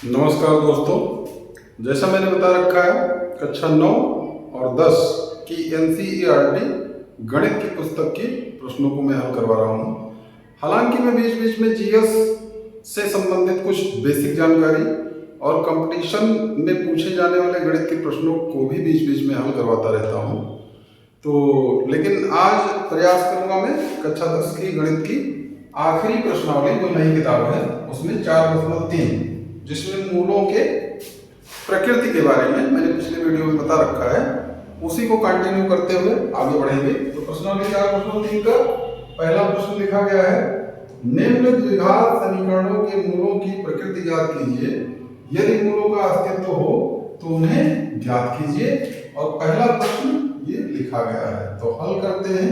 नमस्कार दोस्तों, जैसा मैंने बता रखा है कक्षा 9 और 10 की एनसीईआरटी गणित की पुस्तक की प्रश्नों को मैं हल करवा रहा हूँ। हालांकि मैं बीच बीच में जीएस से संबंधित कुछ बेसिक जानकारी और कंपटीशन में पूछे जाने वाले गणित के प्रश्नों को भी बीच बीच में हल करवाता रहता हूँ। तो लेकिन आज प्रयास करूंगा मैं कक्षा 10 की गणित की आखिरी प्रश्नावली जो नई किताब है उसमें 4.3 जिसमें मूलों के प्रकृति के बारे में मैंने पिछले वीडियो में बता रखा है, उसी को कंटिन्यू करते हुए आगे बढ़ेंगे। तो प्रश्नावली 4.3 का पहला प्रश्न लिखा गया है, निम्न द्विघात समीकरणों के मूलों की प्रकृति ज्ञात कीजिए। यदि मूलों का अस्तित्व हो तो उन्हें ज्ञात कीजिए। और पहला प्रश्न ये लिखा गया है, तो हल करते हैं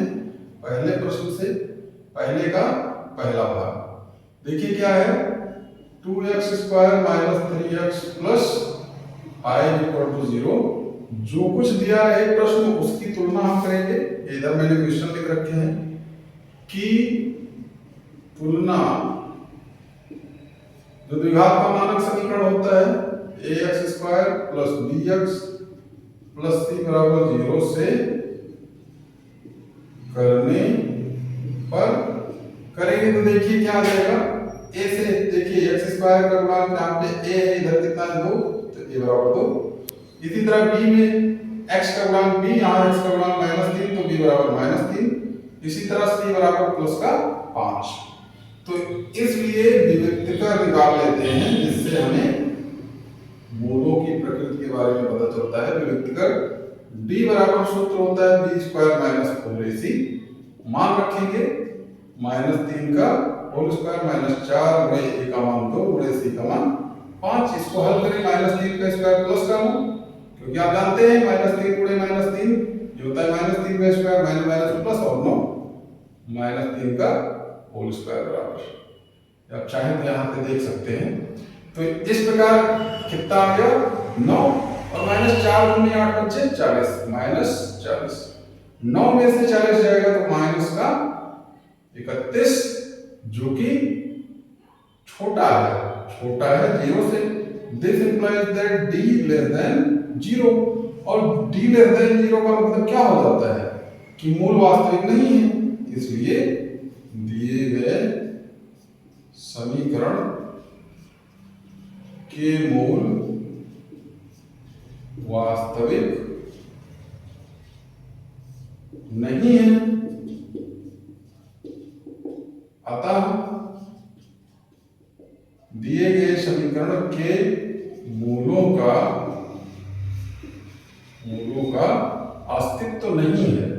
पहले प्रश्न से। पहले का पहला भाग देखिए क्या है, 2x² - 3x + 5 = 0। जो कुछ दिया है प्रश्न उसकी तुलना हम करेंगे। इधर मैंने क्वेश्चन लिख रखे हैं कि तुलना जो द्विघात का मानक समीकरण होता है ax² + bx + c = 0 से करने पर करेंगे तो देखिए क्या आ जाएगा। a से देखिए x² का गुणांक यहाँ पे a है, इधर कितना है 2, तो a = 2। इसी तरह b में x का गुणांक b, यहाँ x का गुणांक -3 तो b = -3। इसी तरह c = +5। तो इसलिए विविक्तकर निकाल लेते हैं जिससे हमें मूलों की प्रकृति के बारे में पता चलता है। विविक्तकर d बराबर सूत्र होता है b² - 4ac। मान रखेंगे -3 का होल स्क्वायर -4 गुणे a का मान 2 गुणे c का मान 5। इसको हल करें -3 का स्क्वायर प्लस का मान, क्योंकि आप जानते हैं -3 गुणे -3 ये होता है -3 का स्क्वायर माइनस प्लस और 9 -3 का होल स्क्वायर बराबर। आप चाहें तो यहाँ पे देख सकते हैं। तो इस प्रकार कितना आ गया 9 और -4 गुणे 8 बच्चे 40 -40। 9 में से 40 जाएगा तो माइनस का 31, जो कि छोटा है 0 से। This implies that d < 0। और d < 0 का मतलब क्या हो जाता है कि मूल वास्तविक नहीं है। इसलिए दिए गए समीकरण के मूल वास्तविक नहीं है, अतः दिए गए समीकरण के मूलों का अस्तित्व नहीं है।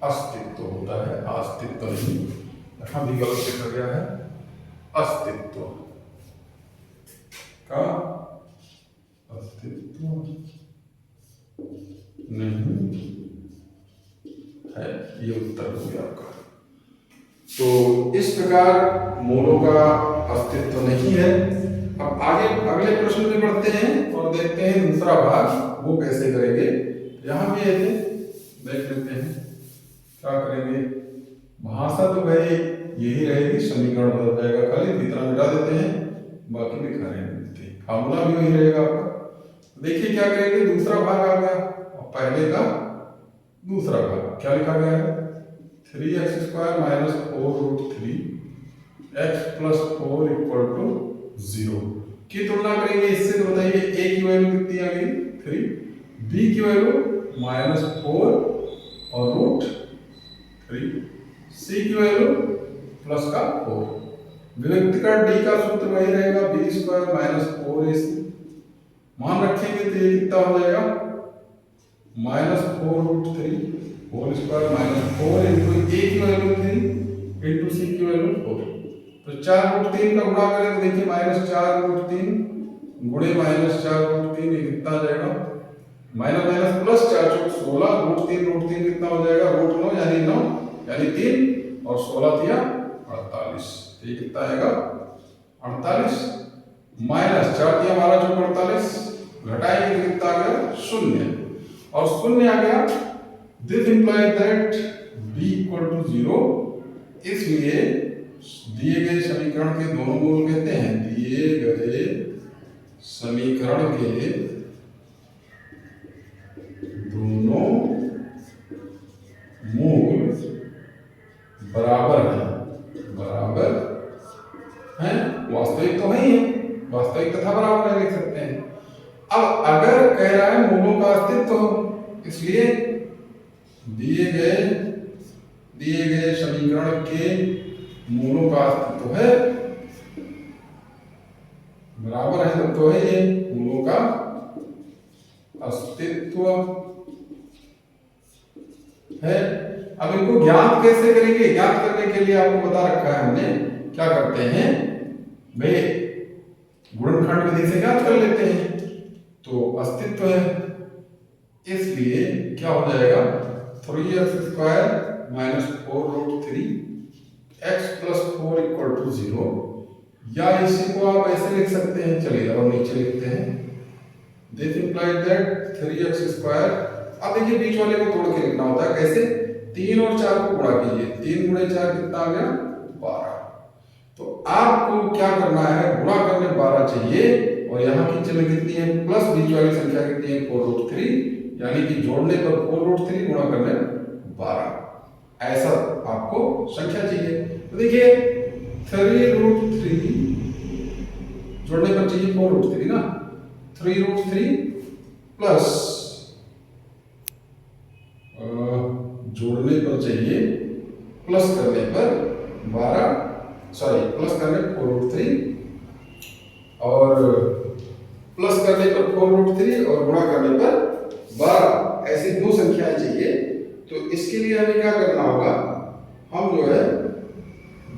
अस्तित्व होता है, अस्तित्व नहीं, यहां भी गलत लिखा गया है। अस्तित्व का अस्तित्व नहीं है, ये उत्तर हो गया आपका। तो इस प्रकार मूलों का अस्तित्व नहीं है। अब आगे अगले प्रश्न में बढ़ते हैं और देखते हैं दूसरा भाग वो कैसे करेंगे। यहां भी ऐसे देख लेते हैं क्या करेंगे। भाषा तो भाई यही रहेगी, समीकरण बदल जाएगा, खाली इतना मिटा देते हैं, बाकी लिखा रहेंगे, फार्मूला भी वही रहेगा आपका। देखिए क्या करेंगे, दूसरा भाग आ गया और पहले का दूसरा भाग क्या लिखा गया है, 3x² - 4√3 x + 4 = 0 की तुलना करेंगे इससे। तो बताइए a की वैल्यू कितनी आ गई 3, b की वैल्यू -4 और √3, c की वैल्यू +4। विविक्तकर d का सूत्र वही रहेगा b² - 4ac। मान रखेंगे तो ये कितना हो जाएगा -4√3 होल स्क्वायर -4 इंटू a की वैल्यू 3 इंटू c की वैल्यू 4। तो 4√3 का गुणा करें तो देखिए -4√3 गुणे -4√3 ये कितना आ जाएगा, माइनस प्लस 4 × 16 √3 कितना हो जाएगा √9 यानी 9 यानी 3 और 16 दिया 48। ये कितना आएगा 48 माइनस 4 दिया 12 × 48 घटाएंगे तो कितना आ गया 0 और 0 आ गया। This implies that b = 0। इसलिए दिए गए समीकरण के दोनों मूल कहते हैं, दिए गए समीकरण के दोनों मूल बराबर हैं, वास्तविक तो नहीं है, वास्तविक तथा बराबर है लिख सकते हैं। अब अगर कह रहा है मूलों का अस्तित्व हो, इसलिए दिए गए समीकरण के मूलों का अस्तित्व है, बराबर है तब तो है ये मूलों का अस्तित्व है। अब इनको ज्ञात कैसे करेंगे? ज्ञात करने के लिए आपको बता रखा है हमने, क्या करते हैं भाई, गुणनखंड विधि से ज्ञात कर लेते हैं। तो अस्तित्व है, इसलिए क्या हो जाएगा 3x² minus 4√3 x plus 4 equal to 0, या इसी को आप ऐसे लिख सकते हैं, चलिए अब नीचे लिखते हैं, दिस इंप्लाइज दैट 3x²। अब देखिए बीच वाले को तोड़ के लिखना होता है, कैसे? 3 और 4 को गुणा कीजिए, 3 गुणे 4 कितना आ गया? 12। तो आपको क्या करना है, गुणा करने 12 चाहिए, और यहाँ की चिन्ह कितनी है? प्लस, बीच वाली संख्या कितनी है? 4√3, यानी कि जोड़ने पर 4√3 गुणा करने 12, ऐसा आपको संख्या चाहिए। तो देखिए 3√3 जोड़ने पर चाहिए 4√3 ना, 3√3 प्लस जोड़ने पर चाहिए, प्लस करने पर 12, सॉरी प्लस करने 4√3 और प्लस करने पर 4√3 और गुणा करने पर 12, ऐसी दो संख्याएं चाहिए। तो इसके लिए हमें क्या करना होगा, हम जो है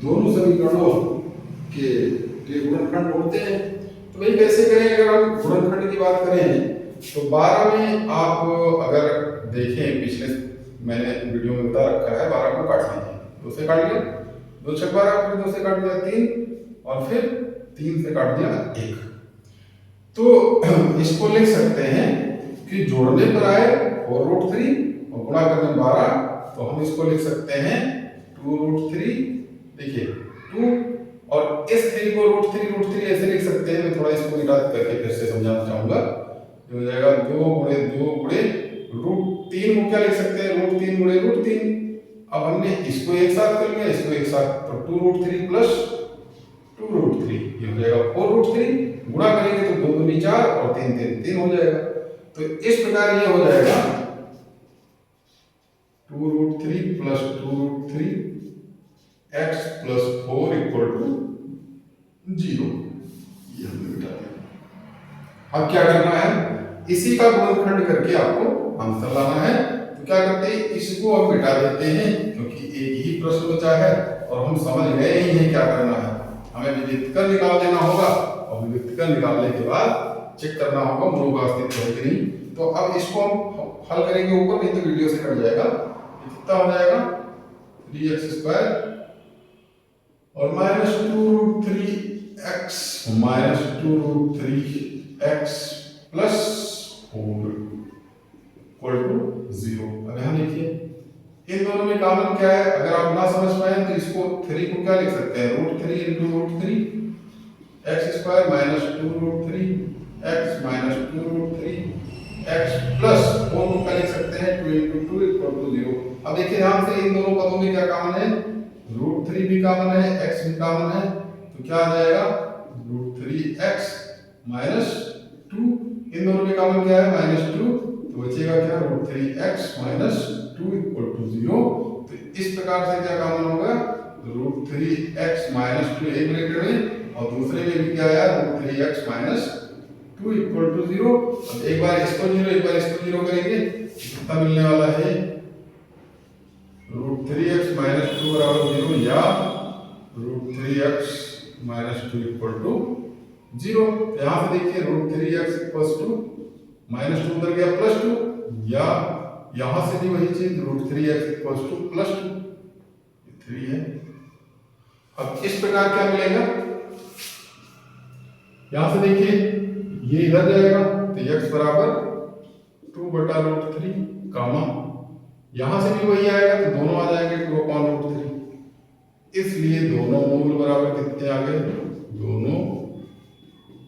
दोनों समीकरणों के गुणनखंड ढूंढते हैं। तो भाई कैसे करें? अगर हम गुणनखंड की बात करें तो 12 में आप अगर देखें, पिछले मैंने वीडियो में बता रखा है, 12 को काट लीजिए, 2 से काट लिया, 2 छक 12, फिर 2 से काट दिया 3, और फिर 3 से काट दिया 1। तो इसको लिख सकते हैं कि जोड़ने पर आए 4√3 और गुणा करने 12, तो हम इसको लिख सकते हैं 2√3, देखिए 2, और इस 3 को √3 ऐसे लिख सकते हैं। मैं थोड़ा इसको मिटा करके फिर से समझाना चाहूंगा। हो जाएगा 2 गुणे 2 गुणे √3 को क्या लिख सकते हैं? √3 गुणे √3। अब हमने इसको एक साथ कर लिया, इसको एक साथ, तो 2√3 प्लस 2√3, ये हो जाएगा 4√3। गुणा करेंगे तो 2 दूनी 4 और 3 3 हो जाएगा। तो इस प्रकार ये हो जाएगा 2√3 plus 2√3 x plus 4 equal to 0। ये हमने मिटा दिया। अब क्या करना है, इसी का गुणनखंड करके आपको आंसर लाना है। तो क्या करते हैं, इसको हम मिटा देते हैं, क्योंकि एक ही प्रश्न बचा है और हम समझ गए ही हैं क्या करना है। हमें विविक्तकर निकाल देना होगा, और विविक्तकर निकालने के बाद चेक करना होगा मूलों का अस्तित्व है कि नहीं। तो अब इसको हम हल करेंगे ऊपर, नहीं तो वीडियो से कट जाएगा। कितना हो जाएगा 3x² और minus 2√3x minus 2√3x plus 4 equal to 0। अब यहाँ देखिए इन दोनों में कॉमन क्या है, अगर आप ना समझ पाए तो इसको 3 को क्या लिख सकते हैं, √3 into √3 x² minus 2√3 x minus 2√3 x plus 4 को क्या लिख सकते हैं 2 इंटू 2 इक्वल टू 0। अब देखिए ध्यान से, इन दोनों पदों में क्या कॉमन है, √3 भी कॉमन है, x भी कॉमन है, तो क्या आ जाएगा √3x माइनस 2। इन दोनों में कॉमन क्या है -2, तो बचेगा क्या √3x माइनस 2 इक्वल टू 0। तो इस प्रकार से क्या कॉमन होगा, √3x माइनस 2 एक रिलेटेड में, और दूसरे में भी क्या आया √3x माइनस 2 इक्वल टू 0। अब एक बार इसको 0 एक बार इसको 0 करेंगे, कितना मिलने वाला है, √3x माइनस 2 बराबर 0 या √3x माइनस 2 इक्वल टू 0। यहाँ से देखिए √3x इक्वल टू माइनस 2 उधर गया प्लस 2, या यहाँ से भी वही चीज √3x इक्वल टू प्लस 2, 3 है। अब इस प्रकार क्या मिलेगा, यहाँ से देखिए ये इधर जाएगा तो x बराबर 2/√3 कामा, यहाँ से भी वही आएगा तो दोनों आ जाएंगे 2/√3। इसलिए दोनों मूल बराबर कितने आ गए? दोनों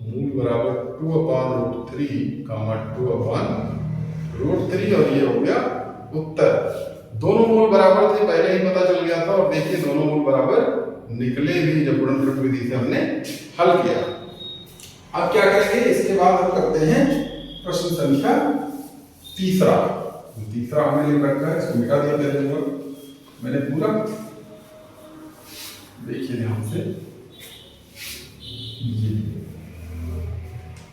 मूल बराबर 2/√3 कामा 2/√3 और ये हो गया उत्तर। दोनों मूल बराबर थे, पहले ही पता चल गया था। और देखिए दोनों मूल बराबर निकले भी जब गुणनखंड विधि से हमने हल किया। अब क्या करेंगे, इसके बाद हम करते हैं प्रश्न संख्या तीसरा। तीसरा हमने लिख रखा है, इसको मिटा दिया पहले मैंने पूरा। देखिए ध्यान से,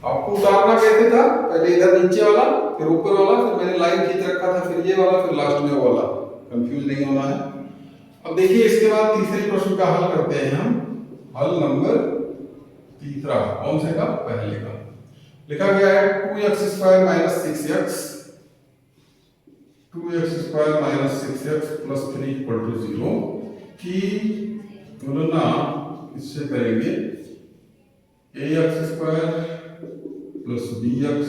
आपको उतारना कैसे था? पहले इधर नीचे वाला, फिर ऊपर वाला, फिर मैंने लाइन खींच रखा था, फिर ये वाला, फिर लास्ट में वो वाला। कंफ्यूज नहीं होना है। अब देखिए इसके बाद तीसरे प्रश्न का हल करते हैं हम। हल नंबर तीसरा कौन से का? पहले का। लिखा गया है 2x² - 6x 2x² - 6x + 3 = 0 की तुलना इससे करेंगे ax² + bx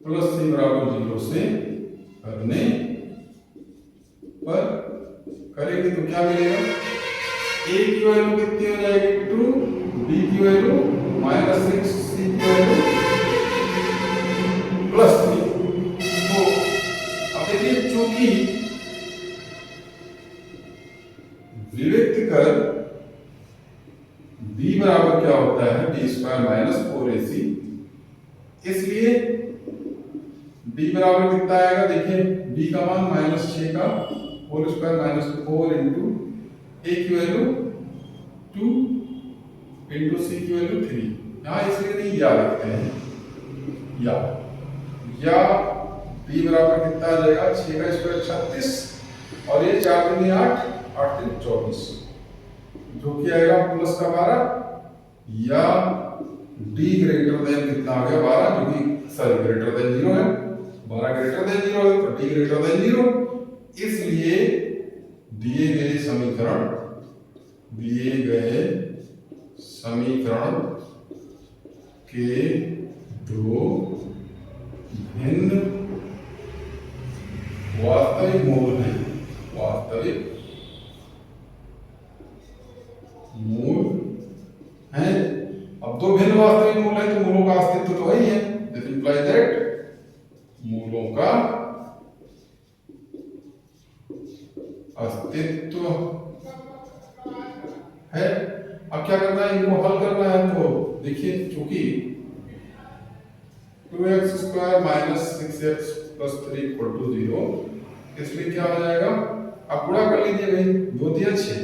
+ c = 0 से करने पर करेंगे तो क्या मिलेगा? a की वैल्यू कितनी हो जाएगी? 2, b की वैल्यू -6, c की वैल्यू +3। तो अब देखिए, चूंकि विविक्त कर b बराबर क्या होता है? b² - 4ac, इसलिए b बराबर कितना आएगा? देखिए b का मान -6 का होल स्क्वायर -4 इंटू a की वैल्यू 2 इंटू c की वैल्यू 3। यहाँ इसलिए नहीं या लिखते हैं, या b बराबर कितना आ जाएगा? 6 का स्क्वायर 36 और ये 4 दूनी 8, 8 3 24, जो कि आएगा प्लस का 12, या d ग्रेटर देन कितना आ गया? 12, जो कि सॉरी ग्रेटर देन 0 है। 12 ग्रेटर देन 0 है तो d ग्रेटर देन 0। इसलिए दिए गए समीकरण के दो भिन्न वास्तविक मूल हैं। अब दो भिन्न वास्तविक मूल है तो मूलों का अस्तित्व तो वही है। दिस इंप्लाइज दैट मूलों का अस्तित्व है। अब क्या करना है? इनको हल करना है। तो देखिए, चूंकि 2x² - 6x + 3 = 0, इसलिए क्या हो जाएगा? अब गुणा कर लीजिए भाई, 2 दिया 6,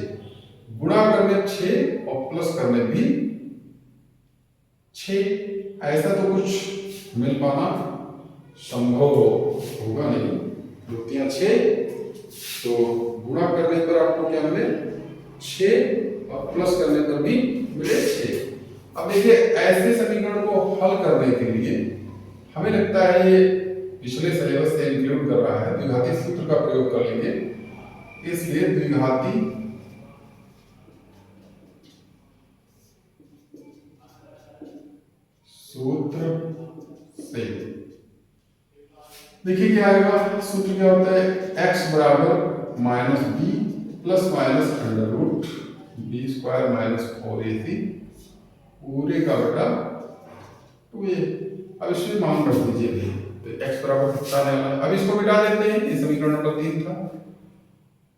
गुणा करने 6 और प्लस करने भी 6। ऐसा तो कुछ मिल पाना संभव होगा नहीं। 2 तिया 6, तो गुणा करने पर आपको क्या मिले? 6 और प्लस करने पर भी मिले 6। अब देखिए, ऐसे समीकरण को हल करने के लिए हमें लगता है ये पिछले सिलेबस से इंक्लूड कर रहा है। द्विघाती सूत्र का प्रयोग कर लेंगे, इसलिए द्विघाती सूत्र से देखिए क्या आएगा। सूत्र क्या होता है? x बराबर -b ± √b² - 4ac पूरे का बटा 2a। अब इसमें मान रख दीजिए, तो x बराबर कितना आने वाला है? अब इसको मिटा देते हैं, ये समीकरण नंबर 3 था।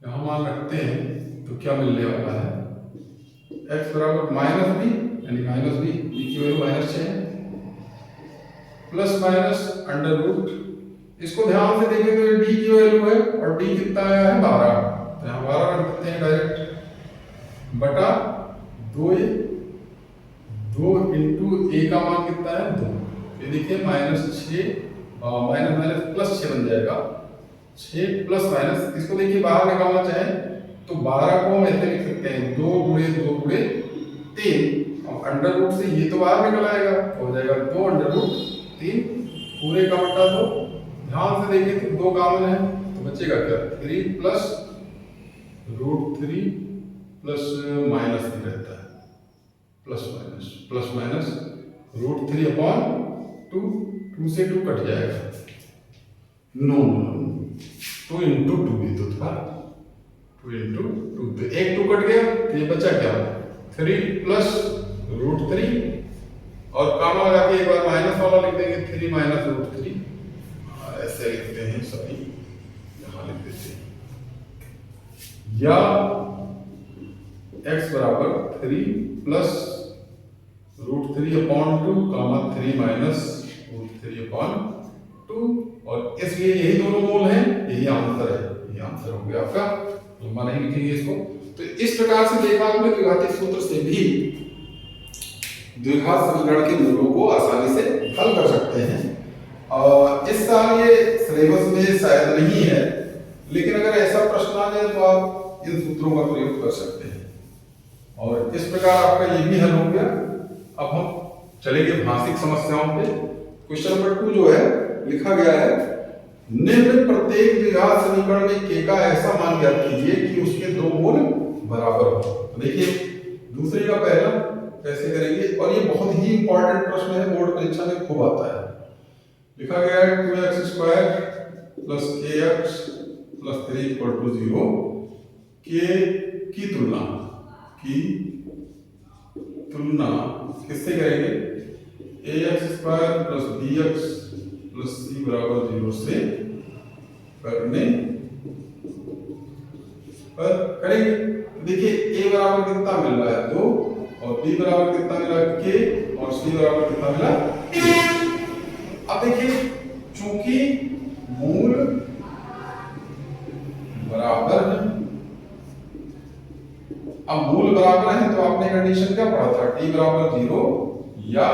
यहाँ मान रखते हैं तो क्या मिलने वाला है? x बराबर -b यानी -b, b की वैल्यू -6 है, प्लस माइनस अंडर रूट। इसको ध्यान से देखें तो ये d की वैल्यू है और d कितना आया है? 12। तो यहाँ 12 रख देते हैं डायरेक्ट, बटा 2a। 2 इंटू a का मान कितना है? 2। ये देखिए -6 माइनस प्लस 6 बन जाएगा। 6 प्लस माइनस, इसको देखिए बाहर निकालना चाहे तो 12 को हम ऐसे लिख सकते हैं 2 × 2 × 3। और अंडर रूट से ये तो बाहर निकल आएगा, हो जाएगा 2 √3 पूरे का बटा 2। ध्यान से देखिए तो 2 कॉमन है तो बचेगा क्या? 3 प्लस √3 प्लस माइनस भी रहता है, प्लस माइनस √3/2। 2 से 2 कट जाएगा। नो 2 इंटू 2 भी तो था, 2 इंटू 2, तो एक 2 कट गया तो ये बचा क्या 3 प्लस रूट 3 और कामा लगा के एक बार माइनस वाला लिख देंगे 3 माइनस रूट 3, ऐसे लिखते हैं सॉरी यहाँ लिख देते हैं, या x बराबर 3 प्लस रूट 3 अपॉन 2 कामा 3 माइनस रूट 3 अपॉन 2, और इसलिए यही दोनों मूल हैं, यही आंसर है, यही आंसर हो गया आपका, लंबा नहीं लिखेंगे इसको। तो इस प्रकार से देखा आपने द्विघाती सूत्र से भी द्विघात समीकरण के मूलों को आसानी से हल कर सकते हैं। इस साल ये सिलेबस में शायद नहीं है, लेकिन अगर ऐसा प्रश्न आ जाए तो आप इन सूत्रों का प्रयोग कर सकते हैं, और इस प्रकार आपका ये भी हल हो गया। अब हम चलेंगे भाषिक समस्याओं पे। क्वेश्चन नंबर 2 जो है लिखा गया है, निम्न प्रत्येक द्विघात समीकरण में k का ऐसा मान ज्ञात कीजिए कि उसके दो मूल बराबर हो। तो देखिए दूसरे का पहला कैसे करेंगे, और ये बहुत ही इंपॉर्टेंट प्रश्न है, बोर्ड परीक्षा में खूब आता है। लिखा गया है 2x² plus kx plus 3 equal to 0, k की तुलना किससे करेंगे, ax² plus bx plus c बराबर 0 से करने पर करेंगे। देखिए a बराबर कितना मिल रहा है 2, और b बराबर कितना मिला k, और c बराबर कितना मिला k। अब देखिए चूंकि मूल बराबर है, अब मूल बराबर है तो आपने कंडीशन क्या पढ़ा था, t बराबर 0 या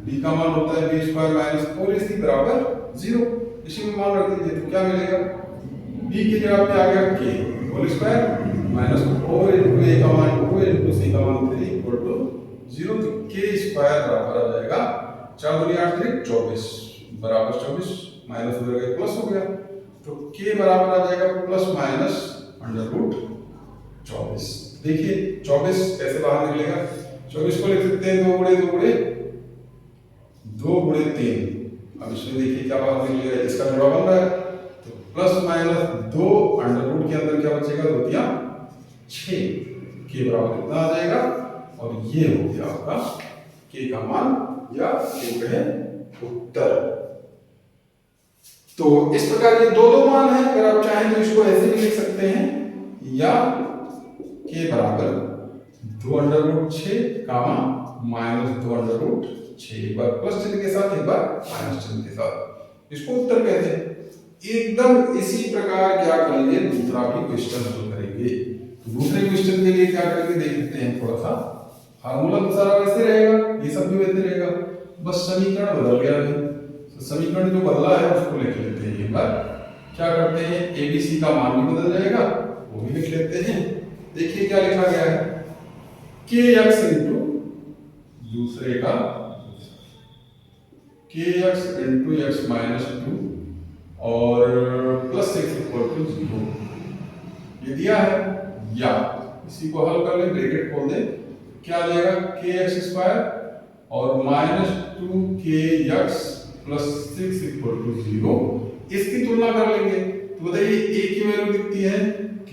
b का मान होता है b² माइनस 4ac बराबर 0, इसी में मान रख दीजिए तो क्या मिलेगा, b की जगह पे आ गया k whole square minus 4 into a का मान 2 इनटू c का मान 3 इक्वल टू 0, तो k² बराबर आ जाएगा 4 दूनी 8 3 24 बराबर 24, माइनस हो गया प्लस हो गया, तो k बराबर आ जाएगा प्लस माइनस अंडर रूट 24। देखिए 24 कैसे बाहर निकलेगा, 24 को लिख सकते हैं 2 गुणे 2 गुणे 2 गुणे 3। अब इसमें देखिए क्या बाहर निकलेगा, इसका जोड़ा बन रहा है, तो प्लस माइनस 2 अंडर रूट के अंदर क्या बचेगा 2 तिया 6, k बराबर कितना आ जाएगा, और ये हो गया आपका k का मान या k कहे उत्तर। तो इस प्रकार ये दो मान है, अगर आप चाहें तो इसको ऐसे भी लिख सकते हैं, या k बराबर 2 under root 6 comma minus 2 under root 6, एक बार प्लस चिन्ह के साथ एक बार माइनस चिन्ह के साथ, इसको उत्तर कहते हैं। एकदम इसी प्रकार क्या करेंगे, दूसरा भी क्वेश्चन हल करेंगे। तो दूसरे क्वेश्चन के लिए क्या करेंगे देख लेते हैं, थोड़ा सा फार्मूला तो सारा वैसे रहेगा, ये सब भी वैसे रहेगा, बस समीकरण बदल गया है। तो समीकरण जो बदला है उसको लिख लेते हैं, एक बार क्या करते हैं, abc का मान भी बदल जाएगा, वो भी लिख लेते हैं। देखिए क्या लिखा गया है, kx इंटू दूसरे का kx इंटू x माइनस 2 और प्लस 6 इक्वल टू 0 ये दिया है, या इसी को हल कर ले, ब्रैकेट खोल दे, क्या आ जाएगा kx² और minus 2kx plus 6 equal to 0, इसकी तुलना कर लेंगे तो बताइए a की वैल्यू कितनी है k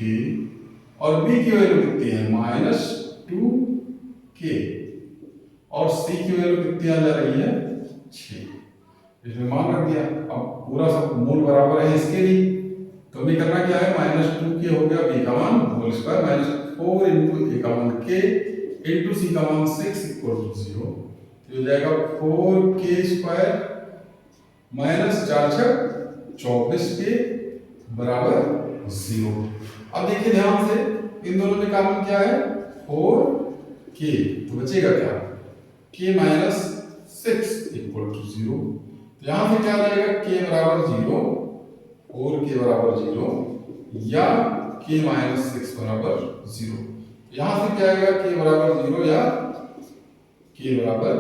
और b की वैल्यू कितनी है माइनस 2k, और c की वैल्यू कितनी आ जा रही है 6, इसमें मान रख दिया। अब पूरा सब मूल बराबर है इसके लिए, तो हमें करना क्या है, माइनस 2k हो गया b का मान whole square minus 4 into a का मान k इंटू c का मान 6 इक्वल टू 0, तो हो जाएगा 4k² माइनस 4 6 24 के बराबर 0। अब देखिए ध्यान से, इन दोनों में कॉमन क्या है 4k, तो बचेगा क्या k माइनस 6 इक्वल टू 0, तो यहां से क्या आ जाएगा k बराबर 0, 4k बराबर 0 या k माइनस 6 बराबर 0। यहां से क्या आएगा k बराबर 0 या k बराबर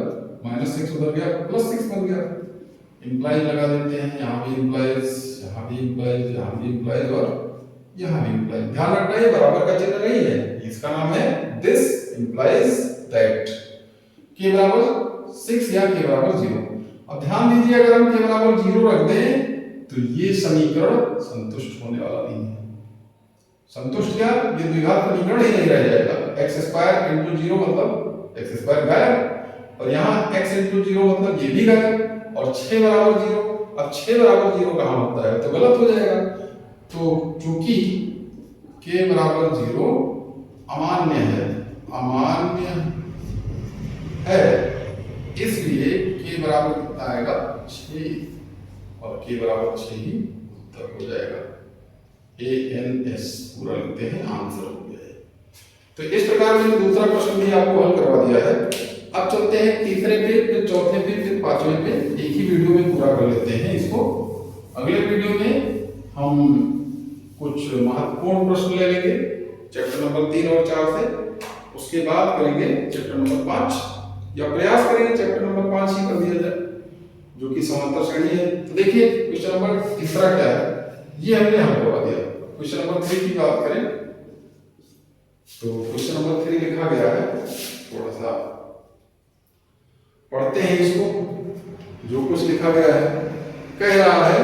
माइनस 6 उधर गया प्लस 6 बन गया, इंप्लाइज लगा देते हैं, यहाँ भी इंप्लाइज, यहाँ भी इंप्लाइज, यहाँ भी इंप्लाइज और यहाँ भी इंप्लाइज। ध्यान रखना ये बराबर का चिन्ह नहीं है, इसका नाम है दिस इंप्लाइज दैट। k बराबर 6 या k बराबर 0। अब ध्यान दीजिए अगर हम k बराबर 0 रख दें तो ये समीकरण संतुष्ट होने वाला नहीं है, संतुष्ट क्या, ये द्विघात समीकरण ही नहीं रह जाएगा। एक्स स्क्वायर इंटू जीरो मतलब एक्स स्क्वायर गायब, और यहाँ एक्स इंटू जीरो मतलब ये भी गायब, और 6 बराबर जीरो। अब 6 बराबर जीरो कहाँ होता है तो गलत हो जाएगा। तो चूंकि के बराबर जीरो अमान्य है, इसलिए के बराबर कितना आएगा 6, और के बराबर 6 ही उत्तर हो जाएगा। ANS पूरा लिखते हैं, आंसर हो गया है। तो इस प्रकार मैंने दूसरा प्रश्न भी आपको हल करवा दिया है। अब चलते हैं तीसरे पे, फिर चौथे पे, फिर पांचवें पे। एक ही वीडियो में पूरा कर लेते हैं इसको। अगले वीडियो में हम कुछ महत्वपूर्ण प्रश्न ले लेंगे चैप्टर नंबर 3 और 4 से। उसके बाद करेंगे चैप्टर नंबर 5, या प्रयास करेंगे चैप्टर नंबर 5 ही कर दिया जाए, जो कि समांतर श्रेणी है। तो देखिए क्वेश्चन नंबर तीसरा क्या है, ये हमने हल करवा दिया। क्वेश्चन नंबर 3 की बात करें तो क्वेश्चन नंबर 3 लिखा गया है, थोड़ा सा पढ़ते हैं इसको। जो कुछ लिखा गया है, कह रहा है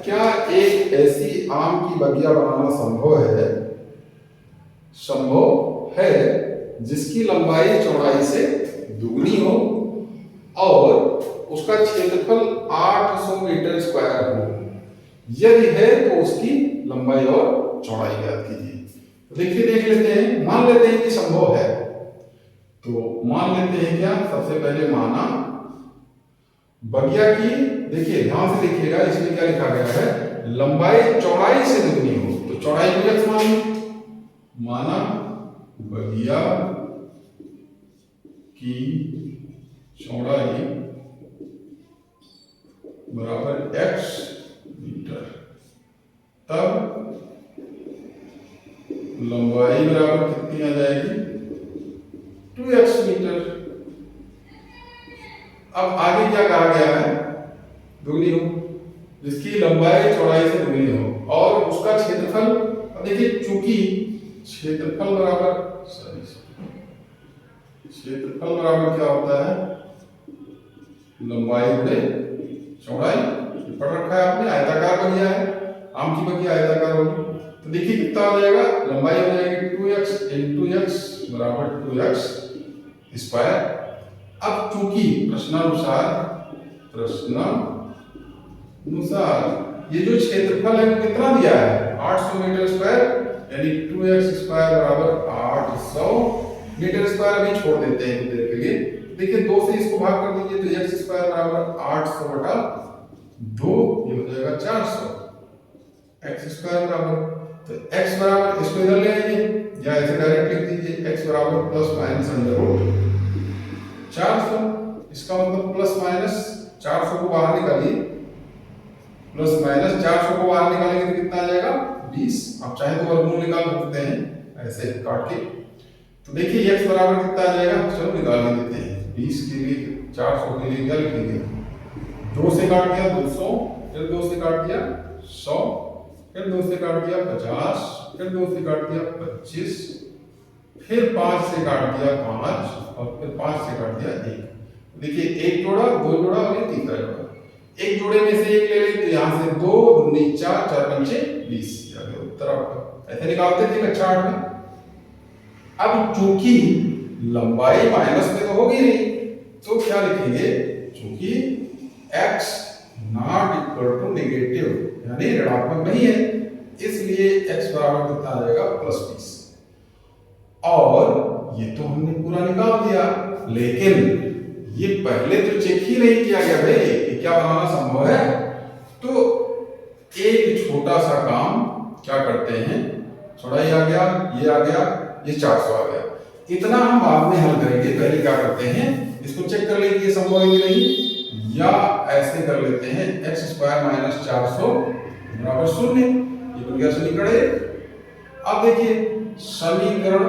क्या एक ऐसी आम की बगिया बनाना संभव है जिसकी लंबाई चौड़ाई से दुगनी हो और उसका क्षेत्रफल 800 मीटर स्क्वायर हो। यदि है तो उसकी लंबाई और चौड़ाई ज्ञात कीजिए। तो देखिए देख लेते हैं, मान लेते हैं कि संभव है। तो मान लेते हैं क्या, सबसे पहले माना बगिया की, देखिए ध्यान से देखिएगा, इसमें क्या लिखा गया है, लंबाई चौड़ाई से दुगनी हो। तो चौड़ाई को x माना बगिया की चौड़ाई बराबर x मीटर, तब लंबाई बराबर कितनी आ जाएगी 2x मीटर। अब आगे क्या कहा गया है, दुगनी हो, जिसकी लंबाई चौड़ाई से दुगनी हो और उसका क्षेत्रफल। अब देखिए चूंकि क्षेत्रफल बराबर क्या होता है, लंबाई गुणे चौड़ाई। पढ़ रखा है आपने, आयताकार बगिया है, आम की बगिया आयताकार होगी। तो देखिए कितना हो जाएगा, लंबाई हो जाएगी 2x इंटू x बराबर 2x स्क्वायर। अब चूंकि प्रश्नानुसार ये जो क्षेत्रफल है वो कितना दिया है 800 मीटर स्क्वायर, यानी 2x स्क्वायर बराबर 800 मीटर स्क्वायर। अभी छोड़ देते हैं कुछ देर के लिए। देखिए 2 से इसको भाग कर दीजिए तो x स्क्वायर बराबर 800 बटा 2, ये हो जाएगा 400 x स्क्वायर बराबर। तो x बराबर, इसको इधर ले आइए या ऐसे डायरेक्ट लिख दीजिए, x बराबर प्लस माइनस अंडर रूट 400। इसका मतलब प्लस माइनस 400 को बाहर निकालिए, प्लस माइनस 400 को बाहर निकालेंगे तो कितना आ जाएगा 20। आप चाहे तो वर्गमूल निकाल सकते हैं ऐसे काट के। तो देखिए x बराबर कितना आ जाएगा, चलो निकाल देते हैं। 20 के लिए 400 के लिए क्या लिखेंगे, 2 से काट दिया 200, फिर 2 से काट दिया 100, फिर 2 से काट दिया 50, फिर 2 से काट दिया 25, फिर 5 से काट दिया 5, और फिर 5 से काट दिया 1। देखिए एक जोड़ा, 2 जोड़ा और ये तीसरा जोड़ा। एक जोड़े में से एक ले लें तो यहाँ से 2 दूनी 4, 4 पंचे 20, उत्तर आपका। ऐसे निकालते थे कक्षा 8 में। अब चूंकि लंबाई माइनस में तो होगी नहीं, तो क्या लिखेंगे, चूंकि x not equal to negative यानी ऋणात्मक नहीं है, इसलिए x बराबर कितना आ जाएगा प्लस 20। और ये तो हमने पूरा निकाल दिया, लेकिन ये पहले तो चेक ही नहीं किया गया भाई कि क्या बनाना संभव है। तो एक छोटा सा काम क्या करते हैं, चौड़ाई आ गया, ये आ गया, ये 400 आ गया, इतना हम बाद में हल करेंगे। पहले क्या करते हैं, इसको चेक कर लेंगे ये संभव है कि नहीं, या ऐसे कर लेते हैं x स्क्वायर माइनस 400 बराबर 0। ये बन गया समीकरण। अब देखिए समीकरण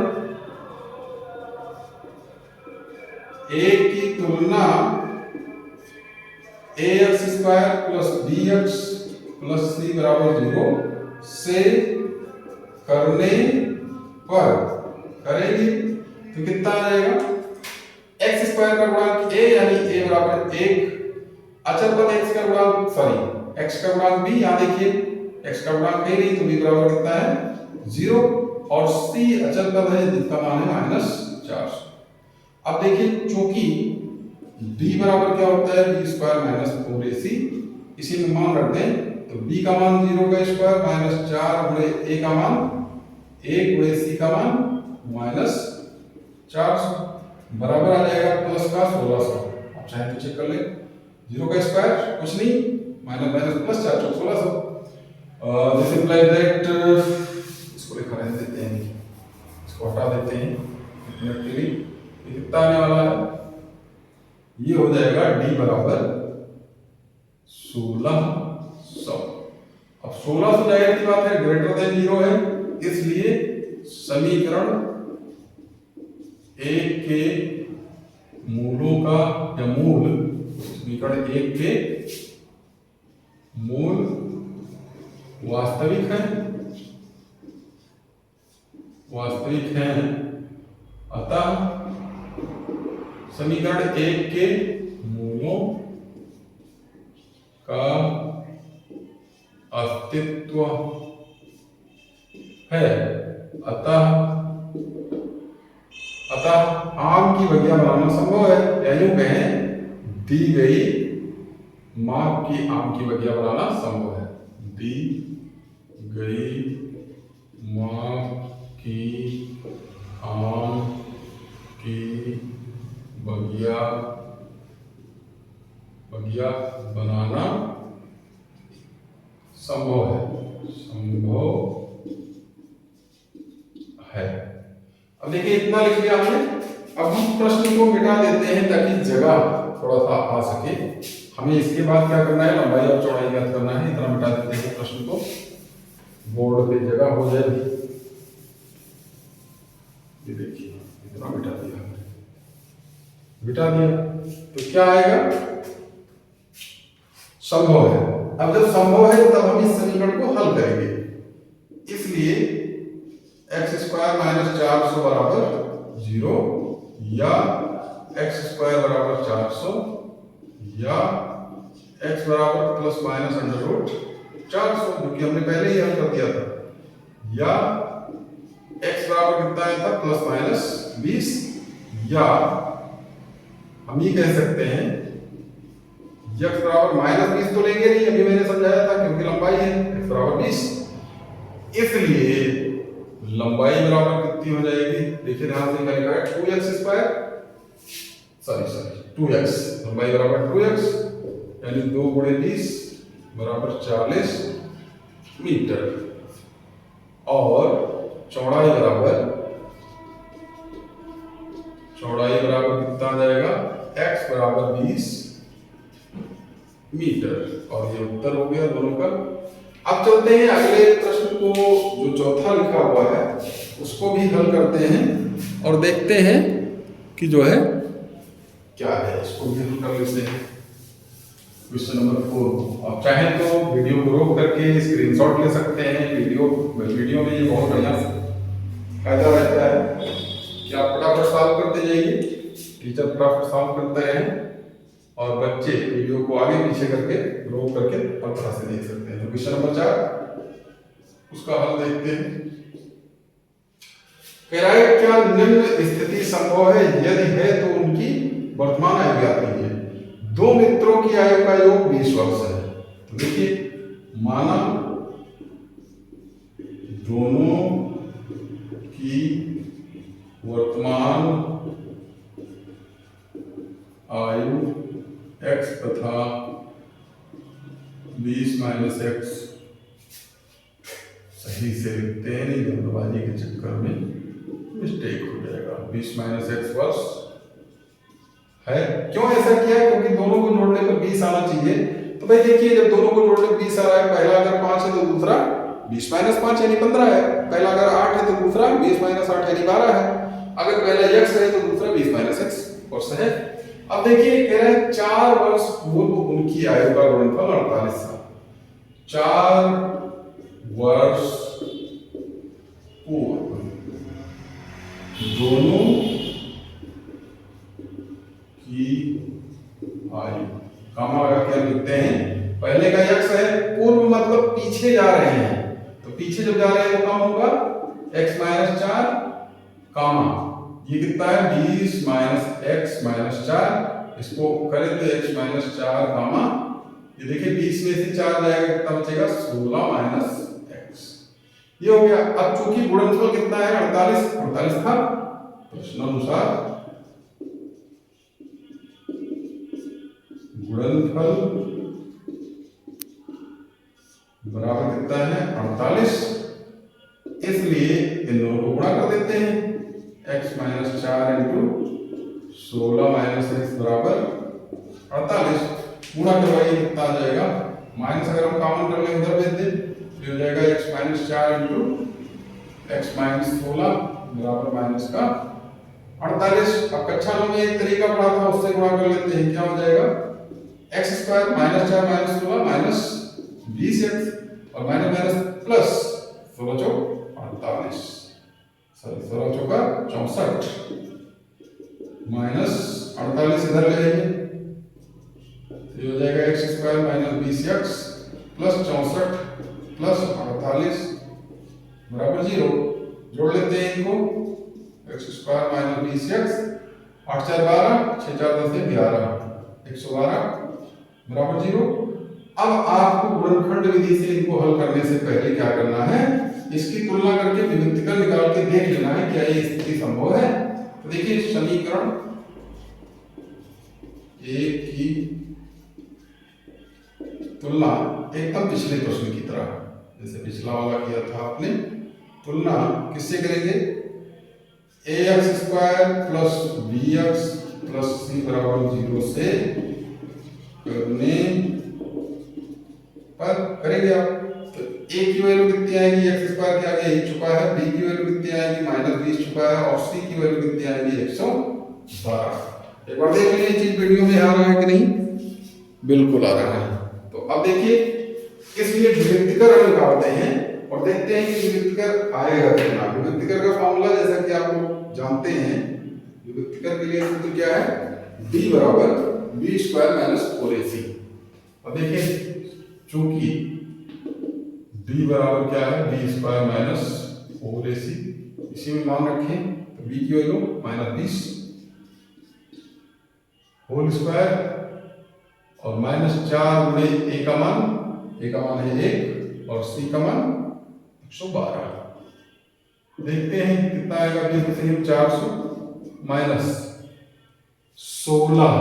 1 की तुलना ax square plus bx plus c बराबर 0 से करने पर करेंगे तो कितना आ जाएगा, x स्क्वायर का गुणांक a यानी a बराबर 1, अचर पद x का गुणांक x का गुणांक b, यहाँ देखिए x का गुणांक a नहीं तो b बराबर कितना है 0। और C अचल पद है जिसका मान है -400। अब देखिए चूंकि D बराबर क्या होता है b स्क्वायर माइनस 4ac, इसी में मान रखते हैं तो b का मान 0 का स्क्वायर माइनस 4 गुणे a का मान 1 गुणे c का मान -400 बराबर आ जाएगा प्लस का 1600। आप चाहे तो चेक कर ले, 0 का स्क्वायर कुछ नहीं minus minus plus 4 Chowk 1600। This implies that, इसको लिखा रहने देते हैं, इसको हटा देते हैं मिनट के लिए। ये कितना आने वाला है, ये हो जाएगा d बराबर 1600। अब 1600 जाहिर सी बात है ग्रेटर देन 0 है, इसलिए समीकरण 1 के मूलों का या मूल, समीकरण 1 के मूल वास्तविक हैं, अतः समीकरण 1 के मूलों का अस्तित्व है, अतः आम की बगिया बनाना संभव है, या यूं कहें दी गई माप की आम की बगिया बनाना संभव है। दी गई माप की आम की बगिया बनाना संभव है। अब देखिए इतना लिख लिया हमने। अब हम प्रश्न को मिटा देते हैं ताकि जगह थोड़ा सा आ सके। हमें इसके बाद क्या करना है, लंबाई और चौड़ाई ज्ञात करना है। इतना मिटा देते हैं प्रश्न को, बोर्ड पे जगह हो जाएगी। ये देखिए इतना मिटा दिया हमने, मिटा दिया तो क्या आएगा, संभव है। अब जब संभव है तब हम इस समीकरण को हल करेंगे। इसलिए x स्क्वायर माइनस 400 बराबर 0 या x स्क्वायर बराबर 400 या x बराबर प्लस माइनस अंडर रूट 400, जो कि हमने पहले ही हल कर दिया था, या x बराबर कितना आया था प्लस माइनस 20, या हम ये कह सकते हैं x बराबर माइनस 20 तो लेंगे नहीं, अभी मैंने समझाया था, क्योंकि लंबाई है x बराबर 20, इसलिए लंबाई बराबर कितनी हो जाएगी, देखिए ध्यान से लिखा है 2x स्क्वायर, सॉरी 2x, लंबाई बराबर 2x यानी 2 गुणे 20 बराबर 40 मीटर, और चौड़ाई बराबर कितना आ जाएगा, x बराबर 20 मीटर। और ये उत्तर हो गया दोनों का। अब चलते हैं अगले प्रश्न को, जो चौथा लिखा हुआ है उसको भी हल करते हैं और देखते हैं कि जो है क्या है, इसको भी हल कर लेते हैं। क्वेश्चन नंबर 4, आप चाहें तो वीडियो को रोक करके स्क्रीनशॉट ले सकते हैं। वीडियो में ये बहुत बढ़िया फायदा रहता है कि आप फटाफट सॉल्व करते जाइए, टीचर फटाफट सॉल्व करते रहें और बच्चे वीडियो को आगे पीछे करके रोक करके हर तरह से देख सकते हैं। तो क्वेश्चन नंबर 4 उसका हल देखते हैं। कह रहा है क्या निम्न स्थिति संभव है, यदि है तो उनकी वर्तमान आयु ज्ञात कीजिए। दो मित्रों की आयु का योग 20 वर्ष है। तो देखिए माना दोनों की वर्तमान आयु x तथा 20 माइनस x, सही से लिखते हैं नहीं जल्दबाजी के चक्कर में मिस्टेक हो जाएगा, 20 माइनस x वर्ष है। क्यों ऐसा किया, क्योंकि दोनों को जोड़ने पर 20 आना चाहिए। तो भाई देखिए जब दोनों को जोड़ने पर 20 आ रहा है, पहला अगर 5 है तो दूसरा 20 माइनस 5 यानी 15 है, पहला अगर 8 है तो दूसरा 20 माइनस 8 यानी 12 है, अगर पहला x है तो दूसरा 20 माइनस x वर्ष है। अब देखिए कह रहा है 4 वर्ष पूर्व उनकी आयु का गुणनफल 48 साल। 4 वर्ष पूर्व दोनों की आयु, कामा लगा के लिखते हैं, पहले का x है, पूर्व मतलब पीछे जा रहे हैं, तो पीछे जब जा रहे हैं तो कम होगा x माइनस 4 कामा ये कितना है 20 माइनस x माइनस 4, इसको करें तो x माइनस 4 कामा ये देखिए 20 में से 4 जाएगा कितना बचेगा 16 माइनस x। ये हो गया। अब चूंकि गुणनफल कितना है 48 था, प्रश्नानुसार गुणनफल बराबर कितना है 48, इसलिए इन दोनों को गुणा कर देते हैं। x minus 4 into 16 minus x बराबर 48, गुणा करवाइए कितना आ जाएगा, माइनस अगर हम कॉमन कर लें उधर भेज दें तो हो जाएगा x minus 4 into x minus 16 बराबर माइनस का 48। अब कक्षा में एक तरीका पढ़ा था उससे गुणा कर लेते हैं, क्या हो जाएगा x square minus 4 minus 16 minus 20x और माइनस माइनस प्लस 16 चौक 48, सॉरी 16 चौका 64 माइनस 48 इधर ले जाइए तो हो जाएगा x square minus 20x plus 64 plus 48 बराबर 0। जोड़ लेते हैं इनको, x स्क्वायर माइनस 20x 8 4 12 6 4 10 11 112 बराबर 0। अब आपको गुणनखंड विधि से इनको हल करने से पहले क्या करना है, इसकी तुलना करके विभक्तिकर निकाल के देख लेना है क्या ये स्थिति संभव है। तो देखिए समीकरण एक की तुलना एकदम पिछले प्रश्न की तरह, जैसे पिछला वाला किया था आपने, तुलना किससे करेंगे ax square plus bx plus c बराबर 0 से करने पर करेंगे आप। तो a की वैल्यू कितनी आएगी, x स्क्वायर के आगे 1 छुपा है, b की वैल्यू कितनी आएगी माइनस 20 छुपा है और c की वैल्यू कितनी आएगी 112। एक बार देख लीजिए चीज वीडियो में आ रहा है कि नहीं, बिल्कुल आ रहा है। तो अब देखिए इसलिए विभक्तिकर हम निकालते हैं और देखते हैं कि विभक्तिकर आएगा कितना। विभक्तिकर का फॉर्मूला जैसा कि आप लोग जानते हैं, विभक्तिकर के लिए सूत्र क्या है d बराबर b स्क्वायर माइनस 4ac। अब देखिए चूंकि d बराबर क्या है b स्क्वायर माइनस 4ac, इसी में मान रखें तो b की वैल्यू माइनस 20 होल स्क्वायर और माइनस 4 गुणे a का मान है 1 और c का मान 112। देखते हैं कितना आएगा, 20 से 400 माइनस 16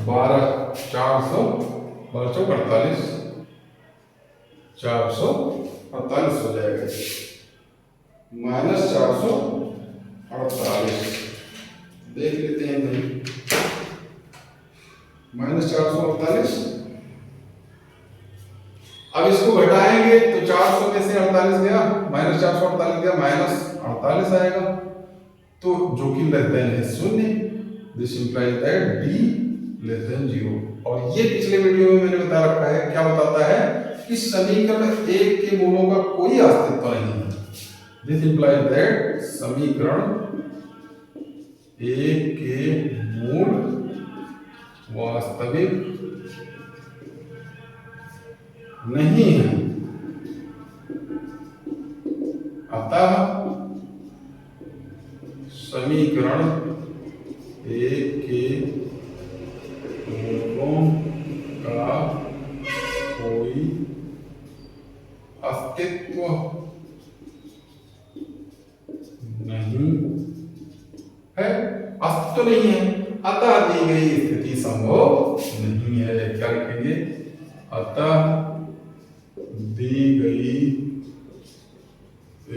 12 400 48 448 हो जाएगा माइनस 448। देख लेते हैं भाई माइनस 448। अब इसको घटाएंगे तो 400 में से 48 गया, माइनस 448 गया, माइनस 48 आएगा। तो जो कि लेस देन है 0, this implies that d less than 0। और ये पिछले वीडियो में मैंने बता रखा है, क्या बताता है कि समीकरण एक के मूलों का कोई अस्तित्व नहीं है। दिस इंप्लाइज दैट समीकरण एक के मूल वास्तविक नहीं है, अतः समीकरण एक के मूलों का कोई अस्तित्व नहीं है, अस्तित्व नहीं है, अतः दी गई स्थिति संभव नहीं है। क्या लिखेंगे, अतः दी गई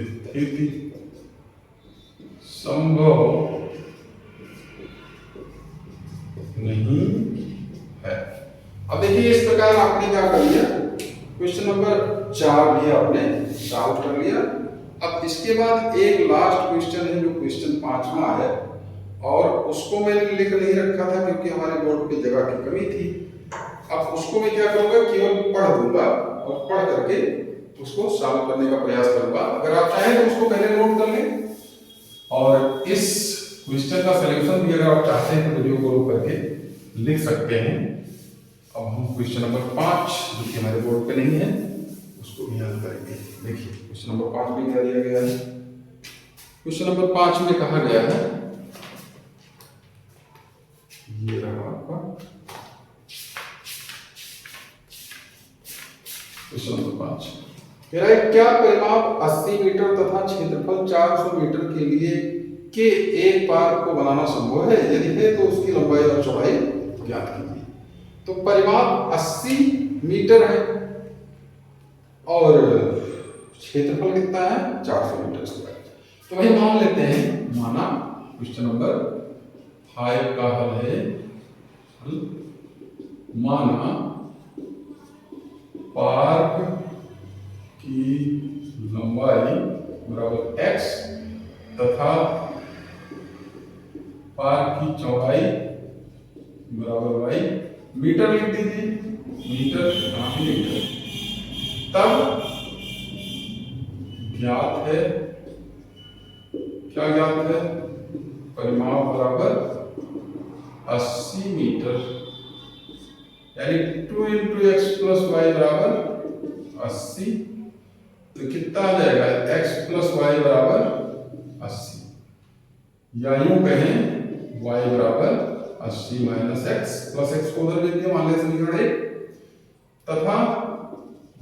स्थिति संभव नहीं है। अब देखिए इस प्रकार आपने क्या कर लिया, क्वेश्चन नंबर 4 भी आपने सॉल्व कर लिया। अब इसके बाद एक लास्ट क्वेश्चन है जो क्वेश्चन 5वां है और उसको मैंने लिख नहीं रखा था क्योंकि हमारे बोर्ड पे जगह की कमी थी। अब उसको मैं क्या करूंगा, केवल पढ़ दूंगा और पढ़ करके उसको सॉल्व करने का प्रयास करूंगा। अगर आप चाहें तो उसको पहले नोट कर लें और इस क्वेश्चन का सलूशन भी अगर आप चाहते हैं तो वीडियो को रोक करके लिख सकते हैं। अब हम क्वेश्चन नंबर 5 जो कि हमारे बोर्ड पे नहीं है उसको भी हल करेंगे। देखिए क्वेश्चन नंबर 5 में क्या दिया गया है, क्वेश्चन नंबर 5 में कहा गया है, ये रहा आपका क्वेश्चन नंबर 5। कह रहा है क्या परिमाप 80 मीटर तथा क्षेत्रफल 400 मीटर के लिए के एक पार्क को बनाना संभव है? यदि है तो उसकी लंबाई और चौड़ाई ज्ञात कीजिए। तो परिमाप 80 मीटर है और क्षेत्रफल कितना है? 400 मीटर स्क्वायर। तो वही मान लेते हैं, माना क्वेश्चन नंबर 5 का हल है, माना पार्क की लंबाई बराबर x तथा पार्क की चौड़ाई बराबर y। मीटर लिख दीजिए, मीटर तब ज्ञात है, क्या ज्ञात है? परिमाप बराबर 80 मीटर, यानी 2 × x + y बराबर 80। तो कितना आ जाएगा? x + y बराबर 80, या यूं कहें y बराबर 80 - x + x को उधर लिख दिया, मान लें समीकरण 1। तथा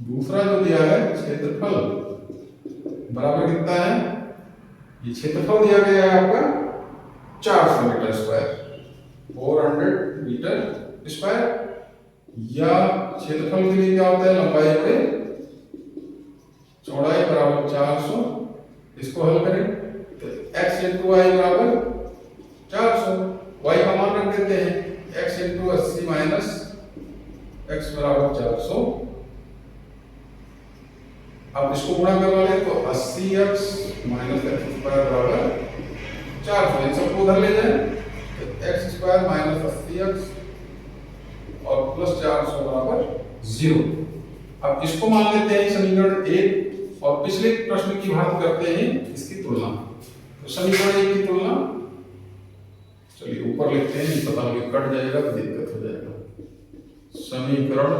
दूसरा जो दिया है क्षेत्रफल बराबर कितना है? ये क्षेत्रफल दिया गया है आपका 400 मीटर स्क्वायर, 400 मीटर स्क्वायर, या क्षेत्रफल के लिए क्या होता है? लंबाई बटे चौड़ाई बराबर 400। इसको हल करें तो x × y बराबर 400, y का मान रख देते हैं, x × 80 - x बराबर 400। अब इसको गुणा करवा लें तो 80x - x² बराबर 400। इन सबको उधर ले जाए तो x² - 80x और प्लस 400 बराबर 0। अब इसको मान लेते हैं समीकरण 1 और पिछले प्रश्न की बात करते हैं इसकी तुलना। तो समीकरण 1 की तुलना, चलिए ऊपर लिखते हैं, नहीं पता लगे कट जाएगा तो दिक्कत हो जाएगा। समीकरण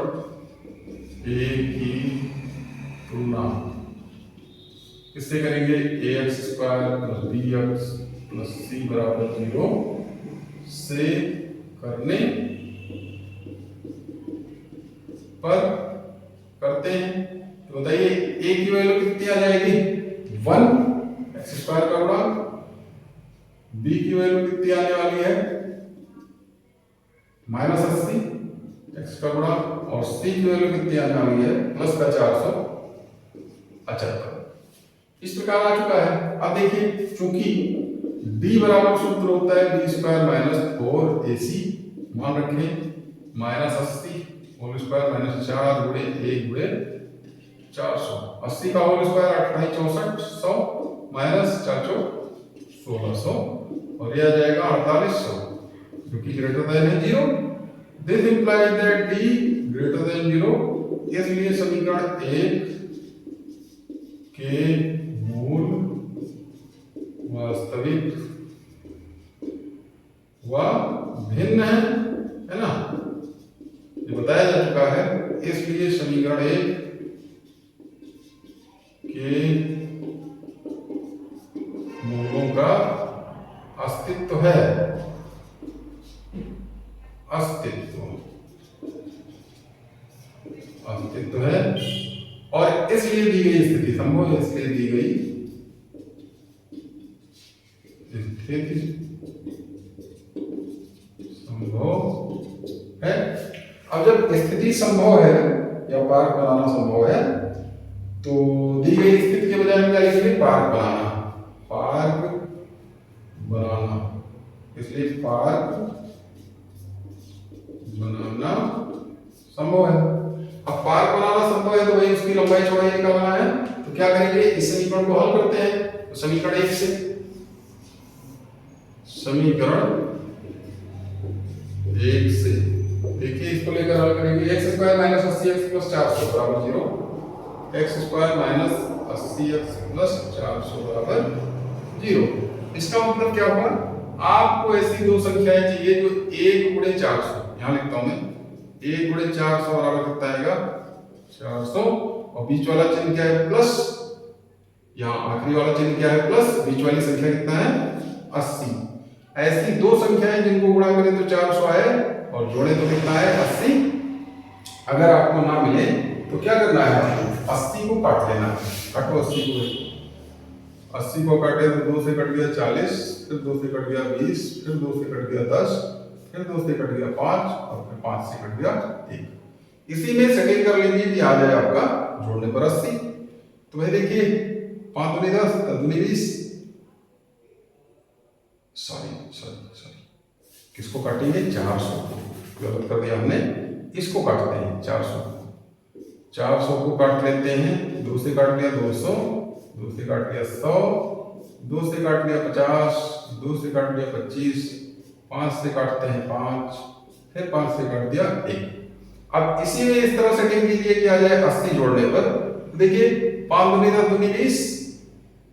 1 की तुलना किससे करेंगे? ax² + bx + c बराबर 0 से करने पर करते हैं। तो बताइए a की वैल्यू कितनी आ जाएगी? 1 x² का गुणा, b की वैल्यू कितनी आने वाली है? -80 x का गुणा, और c की वैल्यू कितनी आने वाली है? प्लस का 475। इस प्रकार आ चुका है। अब देखिए, चूंकि d बराबर सूत्र होता है b² - 4ac, मान रखें -80 होल स्क्वायर - 4 × 1 × 400, 80 का होल स्क्वायर 28 64 100 - 4 1600, और यह आ जाएगा 4800, जो कि ग्रेटर देन है 0। This implies that d greater than 0। इसलिए समीकरण 1 के मूल वास्तविक व भिन्न है ना? ये बताया जा चुका है। इसलिए समीकरण 1 के मूलों का अस्तित्व है, अस्तित्व है, और इसलिए दी गई स्थिति संभव है, इसलिए दी गई स्थिति संभव है। अब जब स्थिति संभव है या पार्क बनाना संभव है, तो दी गई स्थिति के बजाय हम क्या लिखेंगे? पार्क बनाना, पार्क बनाना। इसलिए पार्क बनाना संभव है। अब पार्क बनाना संभव है तो भाई उसकी लंबाई चौड़ाई निकालना है। तो क्या करेंगे? इस समीकरण को हल करते हैं। तो समीकरण 1 से, समीकरण 1 से देखिए, इसको लेकर हल करेंगे। x² - 80x + 400 बराबर 0, x² - 80x + 400 बराबर 0। इसका मतलब क्या हुआ? आपको ऐसी दो संख्याएं चाहिए जो 1 × 400, यहां लिखता हूं मैं, 1 × 400 बराबर कितना आएगा? 400, और बीच वाला चिन्ह क्या है? प्लस, यहाँ आखिरी वाला चिन्ह क्या है प्लस, बीच वाली संख्या कितना है 80। ऐसी दो संख्याएं जिनको गुणा करें तो 400 आए और जोड़े तो कितना है 80। अगर आपको ना मिले तो क्या करना है आपको 80 को काट लेना है। काटो 80 को, 80 को काटे तो 2 से कट गया 40, फिर 2 से कट गया 20, फिर 2 से कट गया 10, फिर 2 से कट गया 5 और फिर 5 से कट गया 1। इसी में सेकंड कर लीजिए कि आ जाए आपका जोड़ने पर 80। तो भाई देखिए 5 दूनी 10 दूनी 20, सॉरी किसको काटेंगे 400 को, गलत कर दिया हमने, इसको काटते हैं 400 को काट लेते हैं। 2 से काट लिया 200, 2 से काट लिया 100, 2 से काट लिया 50, 2 से काट लिया 25, 5 से काटते हैं 5, फिर 5 से काट दिया 1। अब इसी में इस तरह सेटिंग कीजिए कि आ जाए 80 जोड़ने पर। देखिए 5 दूनी 10 दूनी 20,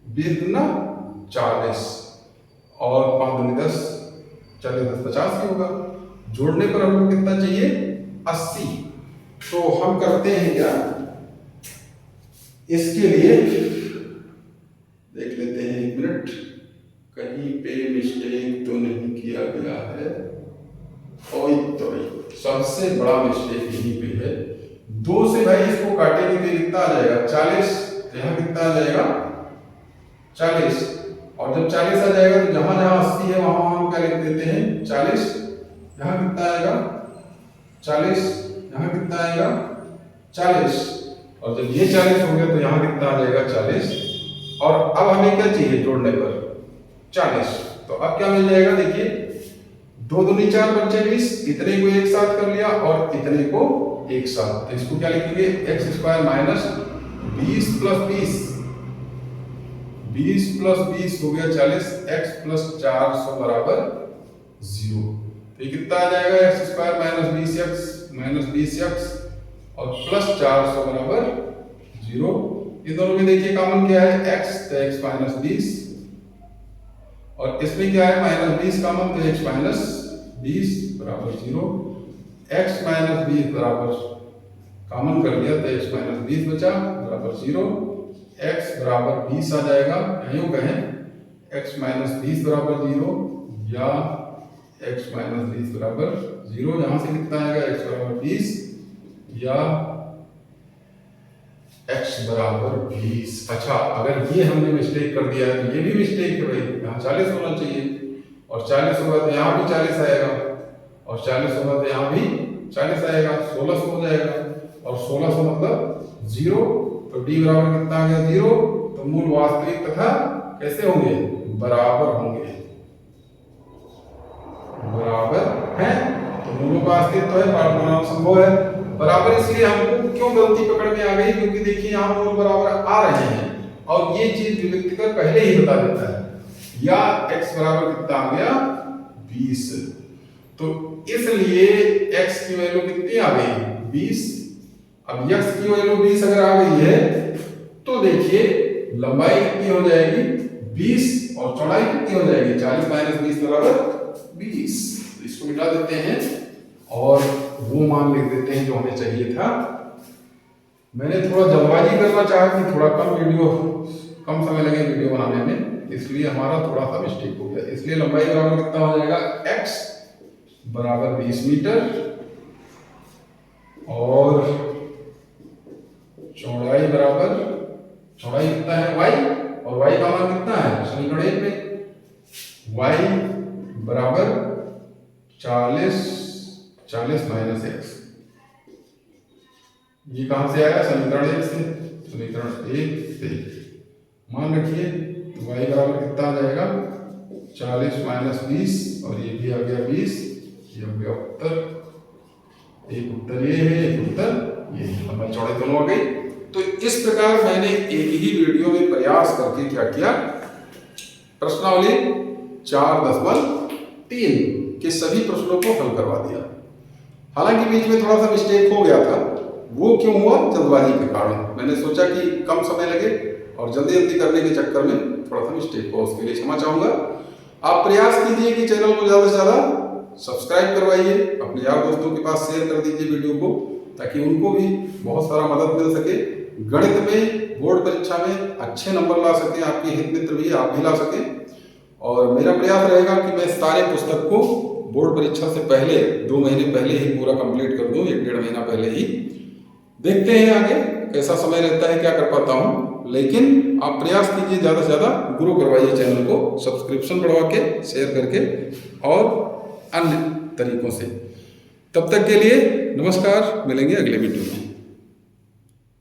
20 दूना 40 और 5 दूनी 10, 40 10 50 ही होगा। जोड़ने पर हमको कितना चाहिए 80। तो हम करते हैं क्या, इसके लिए देख लेते हैं 1 मिनट, कहीं पे मिस्टेक तो नहीं किया गया है। और तो सबसे बड़ा मिस्टेक यहीं पे है। 2 से भाई इसको काटेंगे तो कितना आ जाएगा 40, यहाँ कितना आ जाएगा 40। और जब 40 आ जाएगा तो जहां जहां 80 है वहां हम क्या लिख देते हैं 40। यहाँ कितना आएगा 40, यहाँ कितना आएगा 40। और जब ये 40 हो गया तो यहाँ कितना आ जाएगा 40। और अब हमें क्या चाहिए जोड़ने पर 40। तो अब क्या मिल जाएगा, देखिए 2 दूनी 4 पंचे 20, इतने को एक साथ कर लिया और इतने को एक साथ। तो इसको क्या लिखेंगे x square minus 20 plus 20, 20 plus 20 हो गया 40, x प्लस 400 बराबर 0। तो ये कितना आ जाएगा एक्स स्क्वायर माइनस 20x और प्लस 400 बराबर 0। इन दोनों में देखिए कॉमन क्या है x, तो x माइनस 20 और इसमें क्या है माइनस 20 कॉमन, तो x माइनस 20 बराबर 0। x माइनस 20 बराबर कॉमन कर लिया तो x माइनस 20 बचा बराबर 0। x बराबर 20 आ जाएगा, यूं कहें x माइनस 20 बराबर 0 या x माइनस 20 बराबर 0। यहां से कितना आएगा x बराबर 20 या x बराबर 20। अच्छा, अगर ये हमने मिस्टेक कर दिया है तो ये भी मिस्टेक है भाई, यहाँ 40 होना चाहिए और 40 होगा तो यहाँ भी 40 आएगा और 40 होगा तो यहाँ भी 40 आएगा, 1600 हो जाएगा और 1600 मतलब 0। तो d बराबर कितना आ गया 0। तो मूल वास्तविक तथा कैसे होंगे बराबर होंगे, बराबर है। तो मूलों का अस्तित्व है, पार्ट बनाना संभव है। बराबर इसलिए हमको क्यों गलती पकड़ में आ गई, क्योंकि देखिए यहाँ मूल बराबर आ रहे हैं और ये चीज विभक्त कर पहले ही बता देता है। या x बराबर कितना आ गया 20, तो इसलिए x की वैल्यू कितनी आ गई 20। अब x की वैल्यू 20 अगर आ गई है तो देखिए लंबाई कितनी हो जाएगी 20 और चौड़ाई कितनी हो जाएगी 40 माइनस 20 बराबर 20। तो इसको मिटा देते हैं और वो मान लिख देते हैं जो हमें चाहिए था। मैंने थोड़ा जल्दबाजी करना चाहा कि थोड़ा कम समय लगे वीडियो बनाने में, इसलिए हमारा थोड़ा सा मिस्टेक हो गया। इसलिए लंबाई बराबर कितना हो जाएगा x बराबर 20 मीटर और चौड़ाई कितना है y और y का मान कितना है समीकरण 1 में y बराबर 40 माइनस x। ये कहां से आया समीकरण 1 से, समीकरण 1 से मान रखिए तो y बराबर कितना आ जाएगा 40 माइनस 20 और ये भी आ गया 20। ये हो गया उत्तर, एक उत्तर ये है एक उत्तर ये, लंबाई चौड़ाई दोनों आ गई। तो इस प्रकार मैंने एक ही वीडियो में प्रयास करके क्या किया, प्रश्नावली 4.3 के सभी प्रश्नों को हल करवा दिया। हालांकि बीच में थोड़ा सा मिस्टेक हो गया था, वो क्यों हुआ जल्दबाजी के कारण। मैंने सोचा कि कम समय लगे और जल्दी करने के चक्कर में थोड़ा सा मिस्टेक हो, उसके लिए क्षमा चाहूंगा। आप प्रयास कीजिए कि चैनल को ज्यादा से ज्यादा सब्सक्राइब करवाइए, अपने यार दोस्तों के पास शेयर कर दीजिए वीडियो को, ताकि उनको भी बहुत सारा मदद मिल सके गणित में बोर्ड परीक्षा में अच्छे नंबर ला सकें, आपके हित मित्र भी आप भी ला सकें। और मेरा प्रयास रहेगा कि मैं सारे पुस्तक को बोर्ड परीक्षा से पहले 2 महीने पहले ही पूरा कंप्लीट कर दूं, 1-1.5 महीना पहले ही। देखते हैं आगे कैसा समय रहता है, क्या कर पाता हूं। लेकिन आप प्रयास कीजिए, ज़्यादा से ज़्यादा ग्रो करवाइए चैनल को, सब्सक्रिप्शन बढ़वा के, शेयर करके और अन्य तरीकों से। तब तक के लिए नमस्कार, मिलेंगे अगले वीडियो में।